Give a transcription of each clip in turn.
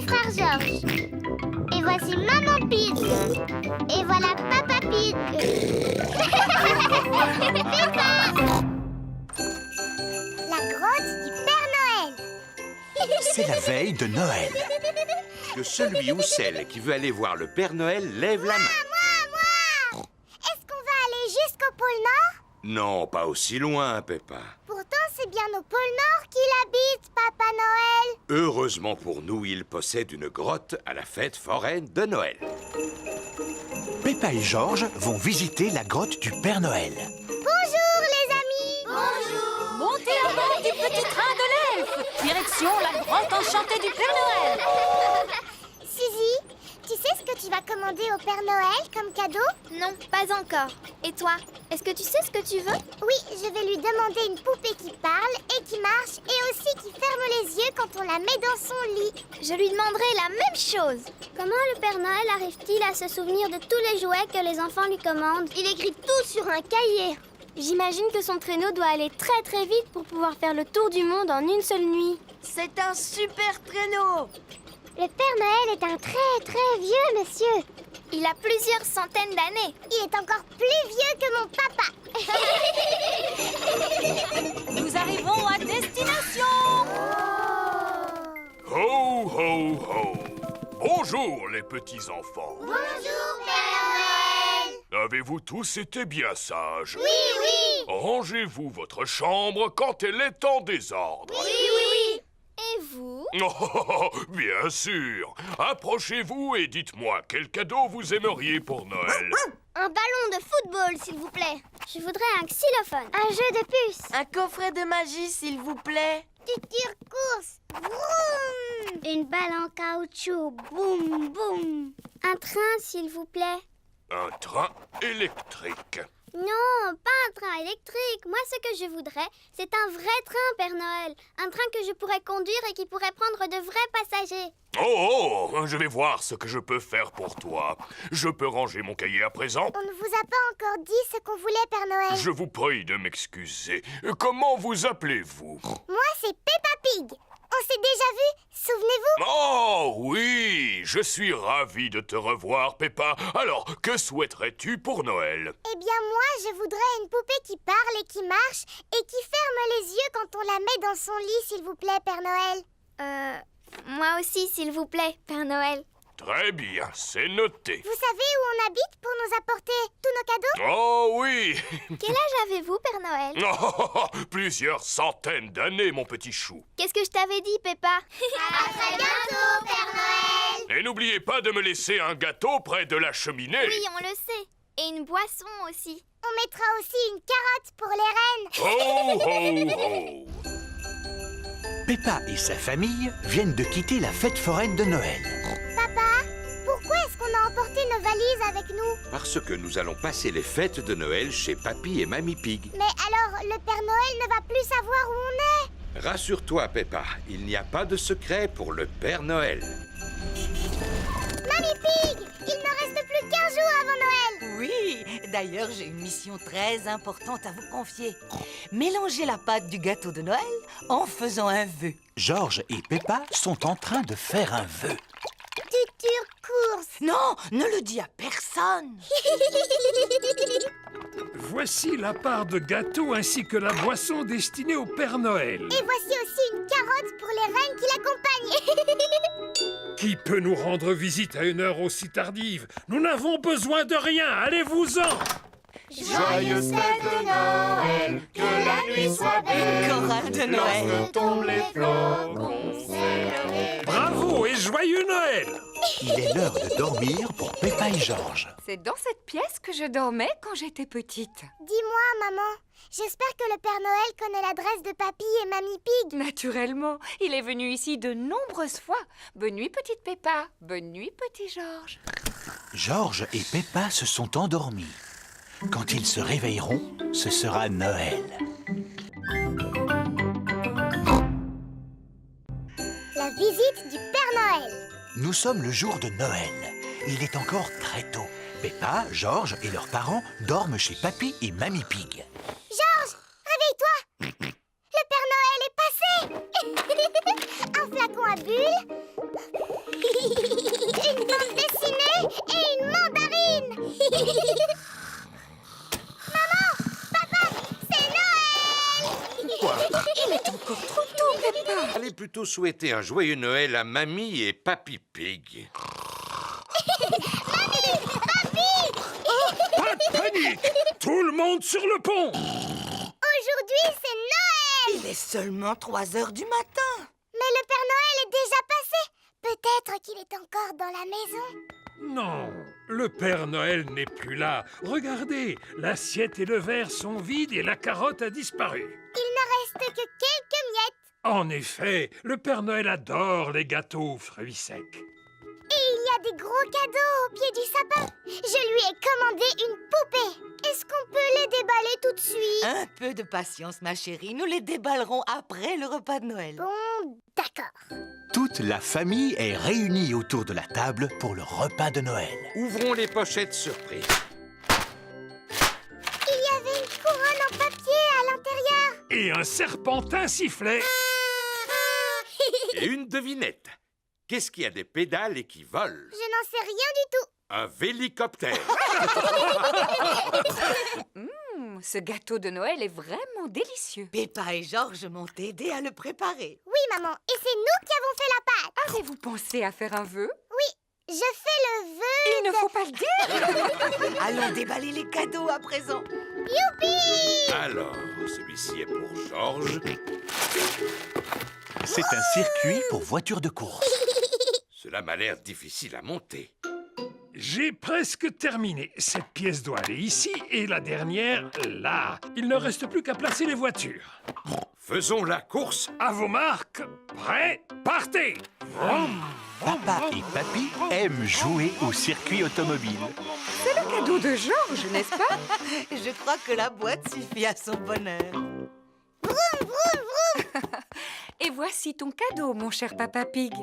petit frère Georges. Et voici Maman Pig. Et voilà Papa Pig. Peppa! La grotte du Père Noël. C'est la veille de Noël. Que celui ou celle qui veut aller voir le Père Noël lève la main. Moi! Est-ce qu'on va aller jusqu'au pôle Nord? Non, pas aussi loin, Peppa. Pourtant, c'est bien au pôle Nord qu'il habite, Papa Noël. Heureusement pour nous, il possède une grotte à la fête foraine de Noël. Peppa et Georges vont visiter la grotte du Père Noël. Bonjour, les amis. Bonjour. Montez à bord du petit train de l'elfe. Direction la grotte enchantée du Père Noël. Suzy, tu sais ce que tu vas commander au Père Noël comme cadeau? Non, pas encore. Et toi, est-ce que tu sais ce que tu veux? Oui, je vais lui demander une poupée qui parle et qui marche et aussi qui ferme les yeux quand on la met dans son lit. Je lui demanderai la même chose. Comment le Père Noël arrive-t-il à se souvenir de tous les jouets que les enfants lui commandent? Il écrit tout sur un cahier. J'imagine que son traîneau doit aller très très vite pour pouvoir faire le tour du monde en une seule nuit. C'est un super traîneau. Le Père Noël est un très très vieux monsieur. Il a plusieurs centaines d'années. Il est encore plus vieux que mon papa. Nous arrivons à destination. Ho, ho, ho! Bonjour, les petits-enfants. Bonjour Père Noël. Avez-vous tous été bien sages? Oui, oui. Rangez-vous votre chambre quand elle est en désordre. Oui. Et vous? Oh, bien sûr. Approchez-vous et dites-moi quel cadeau vous aimeriez pour Noël. Un ballon de football, s'il vous plaît. Je voudrais un xylophone, un jeu de puces, Un coffret de magie, s'il vous plaît. du tire-course, vroom, une balle en caoutchouc, boum boum, un train s'il vous plaît. Un train électrique. Non, pas un train électrique. Moi, ce que je voudrais, c'est un vrai train, Père Noël. Un train que je pourrais conduire et qui pourrait prendre de vrais passagers. Oh, je vais voir ce que je peux faire pour toi. Je peux ranger mon cahier à présent? On ne vous a pas encore dit ce qu'on voulait, Père Noël. Je vous prie de m'excuser. Comment vous appelez-vous? Moi, c'est Peppa Pig. On s'est déjà vus, souvenez-vous? Oh oui, je suis ravi de te revoir, Peppa. Alors, que souhaiterais-tu pour Noël? Eh bien, moi, je voudrais une poupée qui parle et qui marche et qui ferme les yeux quand on la met dans son lit, s'il vous plaît, Père Noël. Moi aussi, s'il vous plaît, Père Noël. Très bien, c'est noté. Vous savez où on habite pour nous apporter tous nos cadeaux? Oh oui. Quel âge avez-vous, Père Noël? Oh, plusieurs centaines d'années, mon petit chou. Qu'est-ce que je t'avais dit, Peppa? À très bientôt, Père Noël. Et n'oubliez pas de me laisser un gâteau près de la cheminée. Oui, on le sait. Et une boisson aussi. On mettra aussi une carotte pour les reines. Ho, ho, ho. Peppa et sa famille viennent de quitter la fête foraine de Noël. Papa, pourquoi est-ce qu'on a emporté nos valises avec nous? Parce que nous allons passer les fêtes de Noël chez Papy et Mamie Pig. Mais alors, le Père Noël ne va plus savoir où on est. Rassure-toi, Peppa, il n'y a pas de secret pour le Père Noël. Mamie Pig, il ne reste plus qu'1 jour avant Noël. Oui, d'ailleurs, j'ai une mission très importante à vous confier. Mélangez la pâte du gâteau de Noël en faisant un vœu. Georges et Peppa sont en train de faire un vœu. Du tire-course. Non, ne le dis à personne. Voici la part de gâteau ainsi que la boisson destinée au Père Noël. Et voici aussi une carotte pour les reines qui l'accompagnent. Qui peut nous rendre visite à une heure aussi tardive? Nous n'avons besoin de rien, allez-vous-en! Joyeuses fêtes de Noël, que la nuit soit belle. Chorale de Noël. Lorsque tombent les flocons, Bravo et joyeux Noël! Il est l'heure de dormir pour Peppa et Georges. C'est dans cette pièce que je dormais quand j'étais petite. Dis-moi, maman, j'espère que le Père Noël connaît l'adresse de Papy et Mamie Pig. Naturellement, il est venu ici de nombreuses fois. Bonne nuit, petite Peppa. Bonne nuit, petit Georges. Georges et Peppa se sont endormis. Quand ils se réveilleront, ce sera Noël. La visite du Père Noël. Nous sommes le jour de Noël. Il est encore très tôt. Peppa, Georges et leurs parents dorment chez Papy et Mamie Pig. Georges, réveille-toi. Le Père Noël est passé. Un flacon à bulles. quoi? Il est encore trop tôt, Peppa. Allez plutôt souhaiter un joyeux Noël à Mamie et Papy Pig. Pas de panique! Tout le monde sur le pont! Aujourd'hui, c'est Noël! Il est seulement 3 heures du matin. Mais le Père Noël est déjà passé. Peut-être qu'il est encore dans la maison. Non, le Père Noël n'est plus là. Regardez, l'assiette et le verre sont vides et la carotte a disparu. Il ne reste que quelques miettes. En effet, le Père Noël adore les gâteaux aux fruits secs. Et il y a des gros cadeaux au pied du sapin. Je lui ai commandé une poupée. Est-ce qu'on peut les déballer tout de suite? Un peu de patience, ma chérie. Nous les déballerons après le repas de Noël. Bon, d'accord. Toute la famille est réunie autour de la table pour le repas de Noël. Ouvrons les pochettes surprises. Il y avait une couronne en papier à l'intérieur. Et un serpentin sifflait. Et une devinette. Qu'est-ce qui a des pédales et qui vole? Je n'en sais rien du tout. Un vélicoptère. Ce gâteau de Noël est vraiment délicieux. Peppa et Georges m'ont aidé à le préparer. Oui, maman, et c'est nous qui avons fait la pâte. Avez-vous pensé à faire un vœu? Je fais le vœu. Il ne faut pas le dire. Allons déballer les cadeaux à présent. Youpi! Alors, celui-ci est pour Georges. C'est un circuit pour voitures de course. Cela m'a l'air difficile à monter. J'ai presque terminé. Cette pièce doit aller ici et la dernière là. Il ne reste plus qu'à placer les voitures. Faisons la course. À vos marques, prêts, partez! Vroom. Papa et Papy aiment jouer au circuit automobile. C'est le cadeau de Georges, n'est-ce pas? Je crois que la boîte suffit à son bonheur. Et voici ton cadeau, mon cher Papa Pig.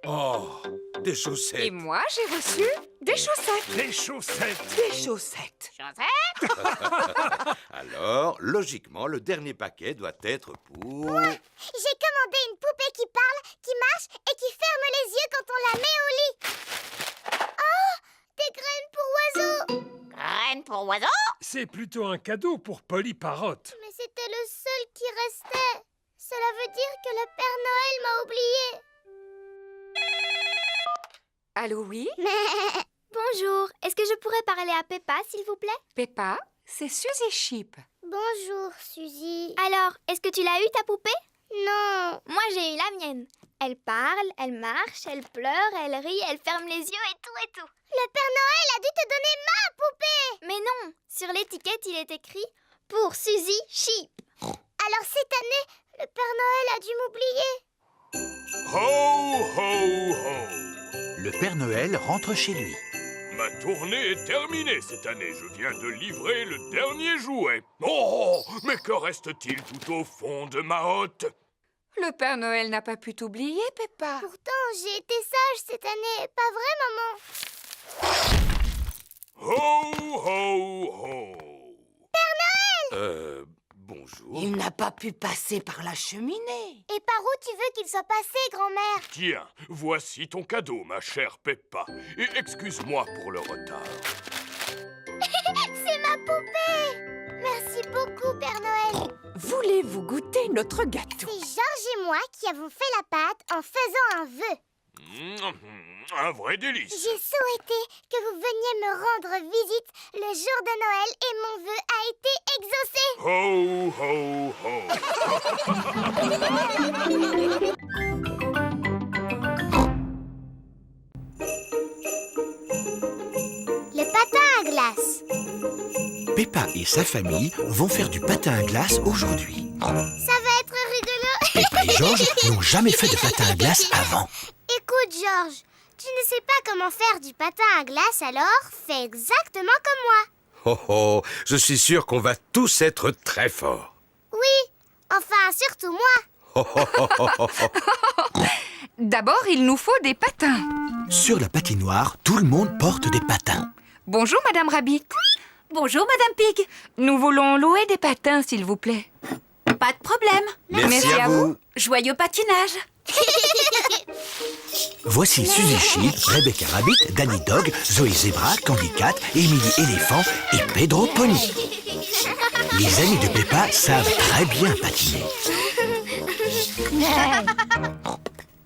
Oh, des Et chaussettes. moi, j'ai reçu des chaussettes. Les chaussettes. Des chaussettes. Alors, logiquement, le dernier paquet doit être pour... J'ai commandé une poupée qui parle, qui marche et qui ferme les yeux quand on la met au lit. Oh, des graines pour oiseaux. Graine pour oiseau? C'est plutôt un cadeau pour Polly Parrot. Mais c'était le seul qui restait. Cela veut dire que le Père Noël m'a oublié. Allô, oui? Bonjour, est-ce que je pourrais parler à Peppa, s'il vous plaît? Peppa, c'est Suzy Sheep. Bonjour, Suzy. Alors, est-ce que tu l'as eu, ta poupée? Non. Moi, j'ai eu la mienne. Elle parle, elle marche, elle pleure, elle rit, elle ferme les yeux et tout et tout. Le Père Noël a dû te donner ma poupée. Mais non, sur l'étiquette, il est écrit « Pour Suzy Sheep ». Alors, cette année, le Père Noël a dû m'oublier. Ho, ho, ho! Le Père Noël rentre chez lui. Ma tournée est terminée cette année. Je viens de livrer le dernier jouet. Oh, mais que reste-t-il tout au fond de ma hotte? Le Père Noël n'a pas pu t'oublier, Peppa. Pourtant, j'ai été sage cette année, pas vrai, maman? Ho, ho, ho! Bonjour. Il n'a pas pu passer par la cheminée. Et par où tu veux qu'il soit passé, grand-mère? Tiens, voici ton cadeau, ma chère Peppa. Et excuse-moi pour le retard. C'est ma poupée! Merci beaucoup, Père Noël. Voulez-vous goûter notre gâteau? C'est Georges et moi qui avons fait la pâte en faisant un vœu. Un vrai délice. J'ai souhaité que vous veniez me rendre visite le jour de Noël et mon vœu a été exaucé. Ho, ho, ho! Le patin à glace. Peppa et sa famille vont faire du patin à glace aujourd'hui. Ça va être rigolo. Peppa et Georges n'ont jamais fait de patin à glace avant. Écoute, Georges, tu ne sais pas comment faire du patin à glace, alors fais exactement comme moi. Oh oh, je suis sûr qu'on va tous être très forts. Oui, enfin, surtout moi. Oh, oh, oh, oh, oh, oh. D'abord, il nous faut des patins. Sur la patinoire, tout le monde porte des patins. Bonjour, Madame Rabbit. Bonjour, Madame Pig. Nous voulons louer des patins, s'il vous plaît. Pas de problème. Merci à vous. Joyeux patinage. Voici Suzy Sheep, Rebecca Rabbit, Danny Dog, Zoé Zebra, Candy Cat, Emily Éléphant et Pedro Pony. Les amis de Peppa savent très bien patiner.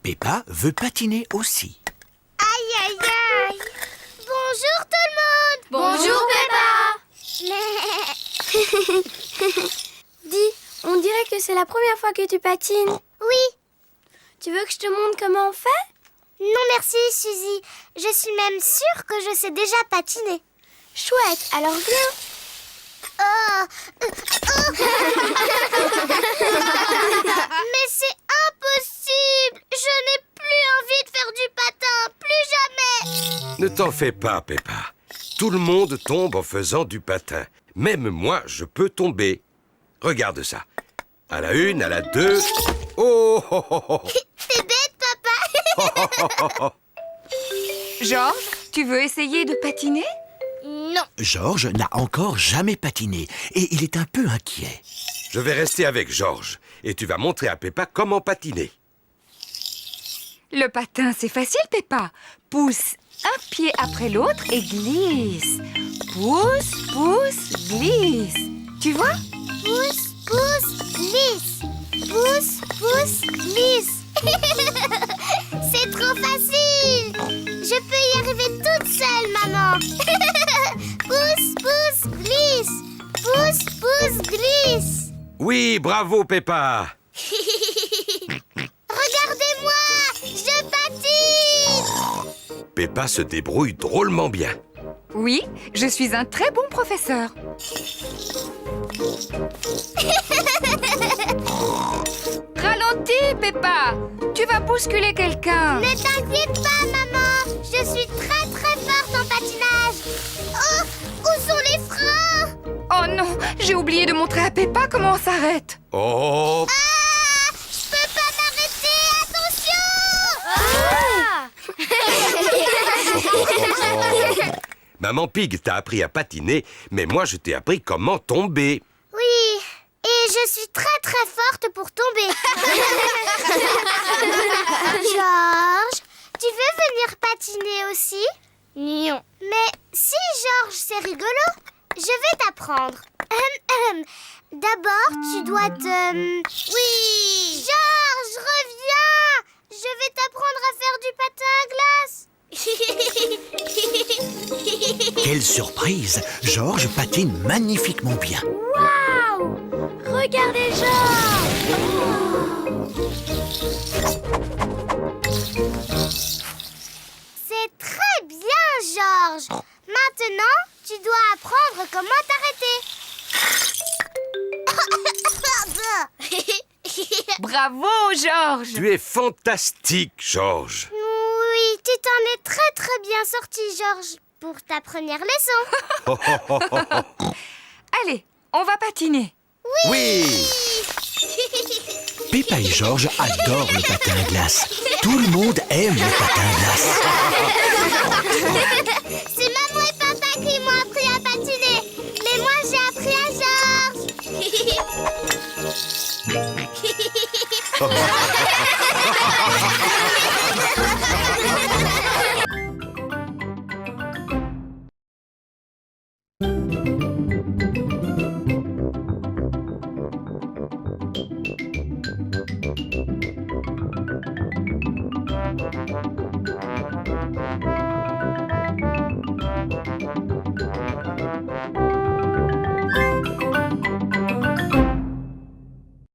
Peppa veut patiner aussi. Aïe, aïe, aïe. Bonjour tout le monde. Bonjour, Dis, on dirait que c'est la première fois que tu patines. Oui. Tu veux que je te montre comment on fait? Non, merci, Suzy. Je suis même sûre que je sais déjà patiner. Chouette, alors viens. Mais c'est impossible. Je n'ai plus envie de faire du patin. Plus jamais. Ne t'en fais pas, Peppa. Tout le monde tombe en faisant du patin. Même moi, je peux tomber. Regarde ça. À la 1, à la 2... Oh, oh, oh, oh. T'es bête, papa. Georges, tu veux essayer de patiner? Non. Georges n'a encore jamais patiné et il est un peu inquiet. Je vais rester avec Georges et tu vas montrer à Peppa comment patiner. Le patin, c'est facile, Peppa. Pousse un pied après l'autre et glisse. Pousse, pousse, glisse. Tu vois? Pousse, pousse, glisse. Pousse, pousse, glisse. C'est trop facile. Je peux y arriver toute seule, maman. Pousse, pousse, glisse. Pousse, pousse, glisse. Oui, bravo, Peppa. Regardez-moi, je patine. Peppa se débrouille drôlement bien. Oui, je suis un très bon professeur. Ralentis, Peppa. Tu vas bousculer quelqu'un. Ne t'inquiète pas, maman. Je suis très très forte en patinage. Oh, où sont les freins? Oh non, j'ai oublié de montrer à Peppa comment on s'arrête. Oh, Ah, je peux pas m'arrêter. Attention. Maman Pig t'a appris à patiner, mais moi je t'ai appris comment tomber. Oui, et je suis très très forte pour tomber. Georges, tu veux venir patiner aussi? Non. Mais si, Georges, c'est rigolo. Je vais t'apprendre. D'abord, tu dois te... Oui. Georges, reviens. Je vais t'apprendre à faire du patin à glace. Quelle surprise! Georges patine magnifiquement bien. Waouh! Regardez Georges! C'est très bien, Georges. Maintenant, tu dois apprendre comment t'arrêter. Bravo, Georges. Tu es fantastique, Georges. Oui, tu t'en es très très bien sorti, Georges, pour ta première leçon. Allez, on va patiner. Oui. Peppa et Georges adorent le patin à glace. Tout le monde aime le patin à glace. C'est maman et papa qui m'ont appris à patiner. Mais moi, j'ai appris à Georges.